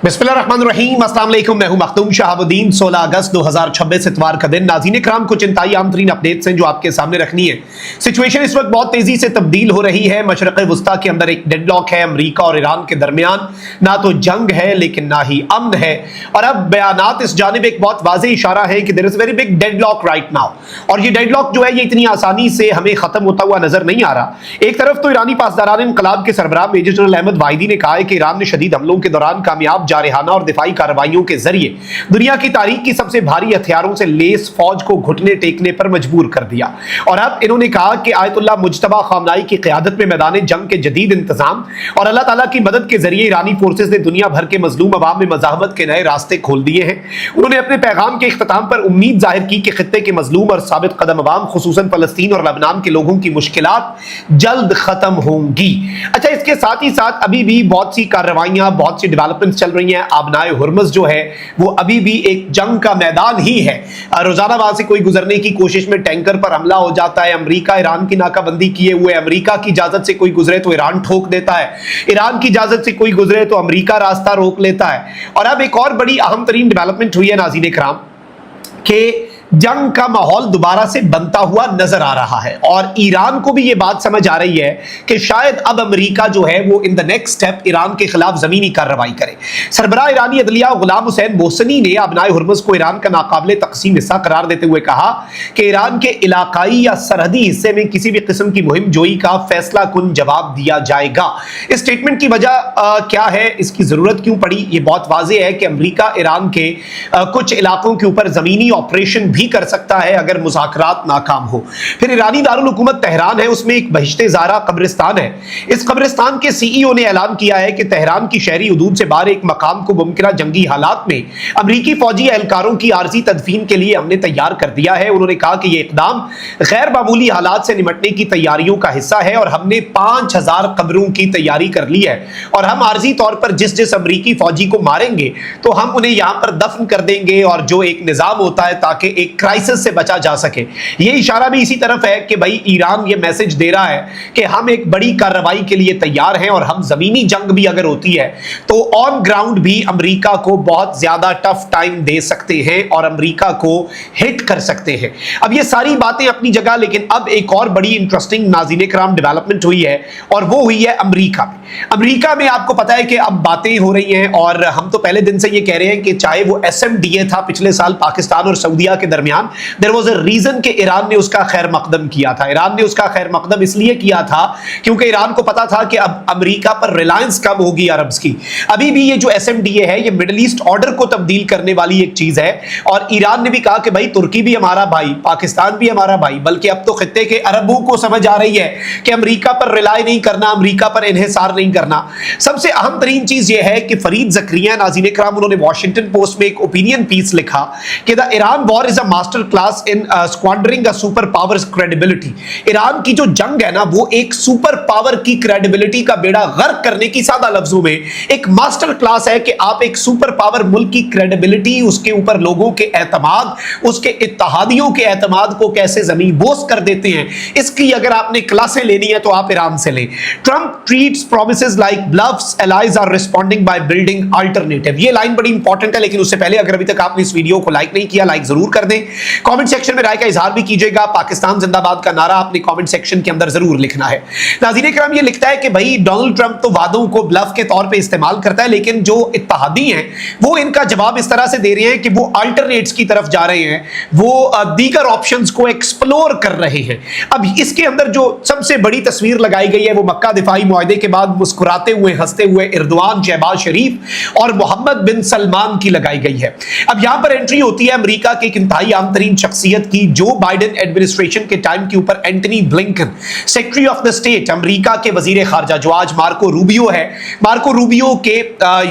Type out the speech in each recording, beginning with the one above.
बिस्मिल्लाहिर्रहमानिर्रहीम, अस्सलाम वालेकुम। मैं हूं मखदूम शहाबुद्दीन। 16 अगस्त 2026 इतवार का दिन। नाज़रीन इकराम, कुछ इंतहाई आम तरीन अपडेट्स हैं जो आपके सामने रखनी है। सिचुएशन इस वक्त बहुत तेजी से तब्दील हो रही है। मशरक़ वुस्ता के अंदर एक डेडलॉक है अमरीका और ईरान के दरमियान। ना तो जंग है लेकिन ना ही अमन है। और अब बयानात इस जानिब एक बहुत वाज़ेह इशारा है कि there is very big deadlock right now. और ये डेडलॉक जो है ये इतनी आसानी से हमें खत्म होता हुआ नजर नहीं आ रहा। एक तरफ तो ईरानी पासदारान इनकलाब के सरबराह मेजर जनरल अहमद वाहिदी ने कहा है कि ईरान ने शदीद हमलों के दौरान कामयाब जारहाना और दिफाई कार्रवाइयों के जरिए दुनिया की तारीख की सबसे भारी हथियारों से लेस फौज को घुटने टेकने पर मजबूर कर दिया। और अब इन्होंने कहा कि आयतुल्लाह मुज्तबा खामनाई की क़यादत में मैदान जंग के जदीद इंतजाम और अल्लाह ताला की मदद के जरिए ईरानी फोर्सेस ने दुनिया भर के मजलूम अवाम में मज़ाहमत के नए रास्ते खोल दिए हैं। उन्होंने अपने पैगाम के इख्तिताम पर उम्मीद जाहिर की कि खित्ते के मजलूम और साबित कदम अवाम खुसूसन फलस्तीन और लबनान के लोगों की मुश्किलात जल्द खत्म होंगी। अच्छा, इसके साथ ही साथ अभी भी बहुत सी कार्रवाइयां, बहुत सी डेवलपमेंट्स चल रही हैं। आबनाए हुर्मुज़ जो है वो अभी भी एक जंग का मैदान ही है। रोजाना वहां से कोई गुजरने की कोशिश में टैंकर पर हमला हो जाता है। अमेरिका ईरान की नाकाबंदी किए हुए, अमेरिका की इजाजत से कोई गुजरे तो ईरान ठोक देता है, ईरान की इजाजत से कोई गुजरे तो अमेरिका रास्ता रोक लेता है। और अब एक और बड़ी अहम तरीन डेवलपमेंट हुई है नाज़रीन इकराम कि जंग का माहौल दोबारा से बनता हुआ नजर आ रहा है। और ईरान को भी यह बात समझ आ रही है कि शायद अब अमेरिका जो है वो in the next step Iran के खिलाफ जमीनी कार्रवाई करे। सरबराह ईरानी अदलिया गुलाम हुसैन मोहसनी ने आबनाए हुर्मुज़ को ईरान का नाकाबिले तकसीम हिस्सा करार देते हुए कहा कि ईरान के इलाकाई या सरहदी हिस्से में किसी भी किस्म की मुहिम जोई का फैसला कुन जवाब दिया जाएगा। इस स्टेटमेंट की वजह क्या है, इसकी जरूरत क्यों पड़ी? ये बहुत वाज़ेह है कि अमेरिका ईरान के कुछ इलाकों के ऊपर जमीनी ऑपरेशन भी कर सकता है अगर मुज़ाकरात नाकाम हो। फिर ईरानी दारुल हुकूमत तेहरान है, उसमें एक बहिश्ते ज़ारा कब्रिस्तान है। इस कब्रिस्तान के सीईओ ने ऐलान किया है कि तेहरान की शहरी हुदूद से बाहर एक मकाम को मुमकिन जंगी हालात में अमरीकी फौजी एहलकारों की आर्जी तदफीन के लिए हमने तैयार कर दिया है। उन्होंने कहा कि यह इकदाम गैर मामूली हालात से निपटने की तैयारियों का हिस्सा है और हमने 5000 कब्रों की तैयारी कर ली है। और हम आर्जी तौर पर जिस जिस अमरीकी फौजी को मारेंगे तो हम उन्हें यहां पर दफन कर देंगे, और जो एक निजाम होता है ताकि एक क्राइसिस से बचा जा सके। यह इशारा भी इसी तरफ है कि भाई ईरान ये मैसेज दे रहा है कि हम एक बड़ी कार्रवाई के लिए तैयार हैं और हम जमीनी जंग भी अगर होती है तो ऑन ग्राउंड भी अमेरिका को बहुत ज्यादा टफ टाइम दे सकते हैं और अमेरिका को हिट कर सकते हैं। अब ये सारी बातें अपनी जगह, लेकिन अब एक और बड़ी इंटरेस्टिंग नाज़रीन इकराम डेवलपमेंट हुई है और वो हुई है अमेरिका में। अमेरिका में आपको पता है कि अब बातें हो रही हैं और हम तो पहले दिन से ये कह रहे हैं कि चाहे वो SMDA था पिछले साल पाकिस्तान और सऊदीया के दरमियान, देयर वाज अ रीजन कि ईरान ने उसका खैर मकदम किया था। ईरान ने उसका खैर मकदम इसलिए किया था क्योंकि ईरान को पता था कि अब अमेरिका पर रिलायंस कम होगी अरब्स की। अभी भी ये जो SMDA है ये मिडिल ईस्ट ऑर्डर को तब्दील करने वाली एक चीज है। और ईरान ने भी कहा कि भाई तुर्की भी हमारा भाई, पाकिस्तान भी हमारा भाई, बल्कि अब तो खित्ते के अरबों को समझ आ रही है कि अमेरिका पर रिलाय नहीं करना, अमेरिका पर इन्हिसार नहीं करना। सबसे अहम तरीन चीज यह है कि फरीद ज़करिया नाज़रीन इकराम, उन्होंने वॉशिंगटन पोस्ट में एक ओपिनियन पीस लिखा कि the Iran war is a master class in squandering a super power's credibility. Iran की जो जंग है ना वो एक सुपर पावर की क्रेडिबिलिटी का बेड़ा गर्क करने की, सादा लफ्जों में एक मास्टर क्लास है कि आप एक सुपर पावर मुल्क की क्रेडिबिलिटी, उसके ऊपर लोगों के एतमाद, उसके इत्तहादियों के एतमाद को कैसे जमीन बोस कर देते हैं। इसकी अगर आपने क्लासें लेनी है तो आप ईरान से लें। Trump treats promises like bluffs, allies are responding by building alternative. ये लाइन बड़ी इंपॉर्टेंट है, लेकिन उससे पहले अगर अभी तक आपने इस वीडियो को लाइक नहीं किया, लाइक जरूर कर दें। कमेंट सेक्शन में राय का इजहार भी कीजिएगा। पाकिस्तान जिंदाबाद का नारा अपने कमेंट सेक्शन के अंदर जरूर लिखना है। नाज़रीन इकराम, ये लिखता है कि भाई डोनाल्ड ट्रंप तो वादों को ब्लफ के तौर पे इस्तेमाल करता है, लेकिन जो इत्तहादी हैं वो इनका जवाब इस तरह से दे रहे हैं कि वो अल्टरनेट्स की तरफ जा रहे हैं, वो दीगर ऑप्शंस को एक्सप्लोर कर रहे हैं। अब इसके अंदर जो सबसे बड़ी तस्वीर लगाई गई है वो मक्का दिफाई मुआहदे के बाद मुस्कुराते हुए हंसते हुए इरदवान, शहबाज शरीफ और मोहम्मद बिन सलमान की लगाई गई है। अब यहां पर एंट्री होती है अमेरिका के एक इंतहाई आम तरीन शख्सियत की, जो बाइडेन एडमिनिस्ट्रेशन के टाइम के ऊपर Antony Blinken, secretary of the state, America के वजीर खारजा, जो आज मार्को रूबियो है, मार्को रूबियो के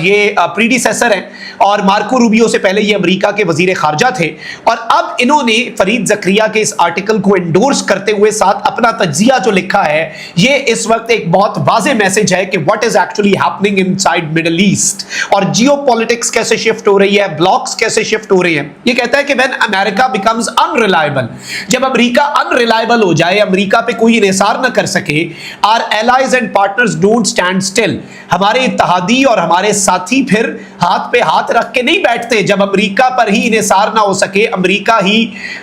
ये प्रीडिसेसर हैं और मार्को रूबियो से पहले ये अमेरिका के वजीर खारजा थे। और अब इन्होंने फरीद ज़करिया के इस आर्टिकल को एंडोर्स करते हुए साथ अपना तज्जिया जो लिखा है, ये इस वक्त एक बहुत वाज़ेह मैसेज है कि what is actually happening inside middle east और जियोपॉलिटिक्स कैसे शिफ्ट हो रही है, ब्लॉक्स कैसे शिफ्ट हो रहे हैं। ये कहता है कि व्हेन अमेरिका बिकम्स अनरिलायबल, जब अमेरिका अनरिलायबल हो जाए, अमेरिका पे कोई इन्हिसार न कर सके, are allies and partners don't stand still, हमारे इत्तेहादी और हमारे साथी फिर हाथ पे हाथ रख के नहीं बैठते। जब अमेरिका पर ही इन्हिसार ना हो सके, अमेरिका ही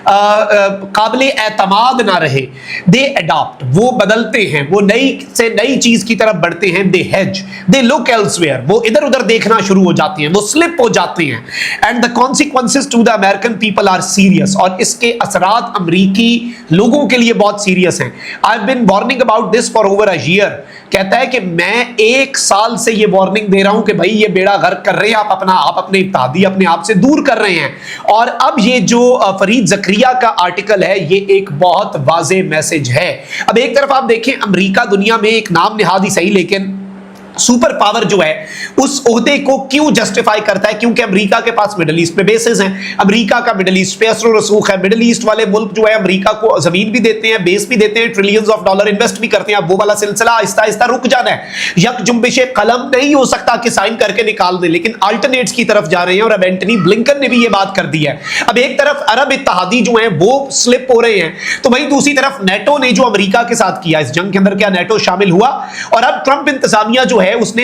काबिल एतमाद ना रहे, दे अडॉप्ट, वो बदलते हैं, वो नई से नई चीज की तरफ बढ़ते हैं, दे हेज, दे लुक एल्सवेयर, वो इधर उधर देखना शुरू हो जाते हैं, वो स्लिप हो जाते हैं, and the consequences to the American people are serious, और इसके असरात अमेरिकी लोगों के लिए बहुत सीरियस हैं। I have been warning about this for over a year, कहता है कि मैं 1 साल से ये वार्निंग दे रहा हूं कि भाई ये बेड़ा गर्क कर रहे हैं, आप अपने इत्तेहादी अपने आप से दूर कर रहे हैं। और अब ये जो फरीद ज़करिया का आर्टिकल है, ये एक बहुत वाज़ेह मैसेज है। अब एक तरफ आप देखें, अमेरिका दुनिया में एक नाम निहाद ही सही, लेकिन सुपर पावर जो है उस ओहदे को क्यों जस्टिफाई करता है? क्योंकि अमेरिका के पास मिडिल ईस्ट पे बेसेस हैं, अमेरिका का मिडिल ईस्ट पे असर रसूख है, मिडिल ईस्ट वाले मुल्क जो है अमेरिका को जमीन भी देते हैं, बेस भी देते हैं, ट्रिलियंस ऑफ डॉलर इन्वेस्ट भी करते हैं। अब वो वाला सिलसिला आहिस्ता आहिस्ता रुक जाना है, यक जुम्बिशे कलम नहीं हो सकता कि साइन करके निकाल दे, लेकिन अल्टरनेट्स की तरफ जा रहे हैं, और अब एंटनी ब्लिंकन ने भी ये बात कर दी है। अब एक तरफ अरब इत्तेहादी जो है वो स्लिप हो रहे हैं, तो वहीं दूसरी तरफ नेटो ने जो अमेरिका के साथ किया, इस जंग के अंदर क्या नेटो शामिल हुआ? और अब ट्रंप इंतजामिया जो है उसने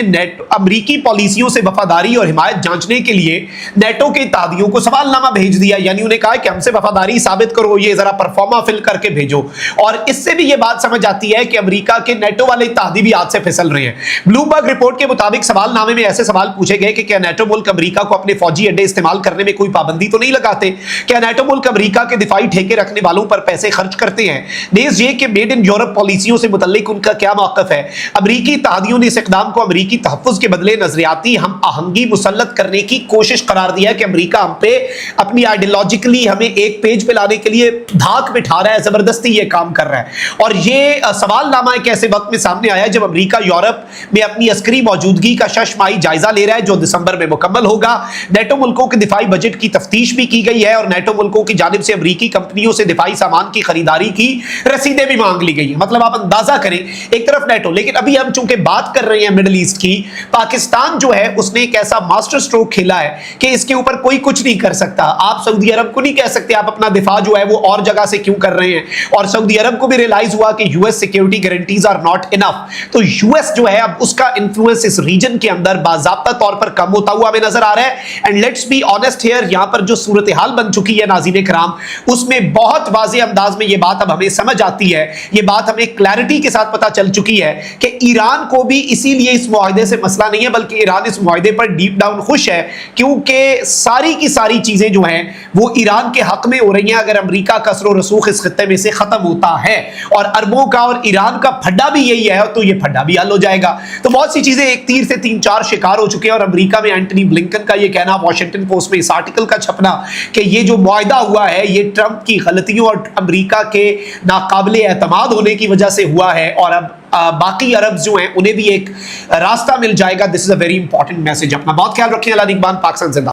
अमेरिकी पॉलिसियों से वफादारी और हिमायत जांचने के लिए नेटो के इत्तेहादियों को सवालनामा भेज दिया, यानी उन्हें कहा कि हमसे वफादारी साबित करो, ये जरा परफॉर्मा फिल करके भेजो। और इससे भी ये बात समझ आती है कि अमेरिका के नेटो वाले इत्तेहादी भी हाथ से फिसल रहे हैं। ब्लूमबर्ग रिपोर्ट के मुताबिक सवालनामे में ऐसे सवाल पूछे गए कि क्या नेटो मुल्क अमेरिका को अपने फौजी अड्डे इस्तेमाल करने में कोई पाबंदी तो नहीं लगाते? क्या नेटो मुल्क अमेरिका के दिफाई ठेके रखने वालों पर पैसे खर्च करते हैं? नेज ये कि मेड इन यूरोप पॉलिसियों से मुतल्लिक उनका क्या मौक़िफ़ है? अमेरिकी इत्तेहादियों ने इस इक़दाम को अमेरिकी तहफ़्फ़ुज़ के बदले नजरियाती हम आहंगी मुसल्लत करने की कोशिश करार दिया है कि अमेरिका हम पे अपनी आइडियोलॉजिकली हमें एक पेज पे लाने के लिए धाक बिठा रहा है, जबरदस्ती ये काम कर रहा है। और ये सवालनामा एक ऐसे वक्त में सामने आया जब अमेरिका यूरोप में अपनी अस्करी मौजूदगी का शशमाही जायजा ले रहा है, जो दिसंबर में मुकम्मल होगा। नेटो मुल्कों के दिफाई बजट की तफ्तीश भी की गई है, और नेटो मुल्कों की जानिब से अमेरिकी कंपनियों से दिफाई सामान की खरीदारी की रसीदें भी मांग ली गई है। मतलब आप अंदाजा करें, एक तरफ नेटो, लेकिन अभी हम चूंकि बात कर रहे हैं मिडिल ईस्ट की, पाकिस्तान जो है उसने एक ऐसा मास्टर स्ट्रोक खेला है कि इसके ऊपर कोई कुछ नहीं कर सकता। आप सऊदी अरब को नहीं कह सकते आप अपना दिफा जो है वो और जगह से क्यों कर रहे हैं, और सऊदी अरब को भी रियलाइज हुआ कि US security guarantees are not enough. तो यूएस जो है अब उसका इन्फ्लुएंस इस रीजन के अंदर बाज़ाब्ता तौर पर कम होता हुआ हमें नजर आ रहा है। And let's be honest here, यहां पर जो सूरत हाल बन चुकी है नाज़रीन कराम, उसमें बहुत वाज़ेह अंदाज में ये बात अब हमें समझ आती है, ये बात हमें क्लैरिटी के साथ पता चल चुकी है कि ईरान को भी इसीलिए इस मुआहदे से मसला नहीं है, बल्कि ईरान इस मुआहदे पर डीप डाउन खुश है, क्योंकि सारी की सारी चीजें जो हैं वो ईरान के हक में हो रही हैं। अगर अमेरिका का असर रसूख इस खत्ते में से खत्म होता है और अरबों का और ईरान का फड्डा भी यही है, तो ये फड्डा भी हल हो जाएगा। तो बहुत सी चीजें एक तीर से 3-4 शिकार हो चुके हैं। और अमेरिका में एंटनी ब्लिंकन का ये कहना, वॉशिंगटन पोस्ट में इस आर्टिकल का छपना कि ये जो मुआहदा हुआ है ये ट्रंप की गलतियों और अमेरिका के नाकाबिले एतमाद होने की वजह से हुआ है, और अब बाकी अरब जो हैं उन्हें भी एक रास्ता मिल जाएगा। This is a very important message. अपना बहुत ख्याल रखें। अल्लाह निगहबान। पाकिस्तान जिंदाबाद।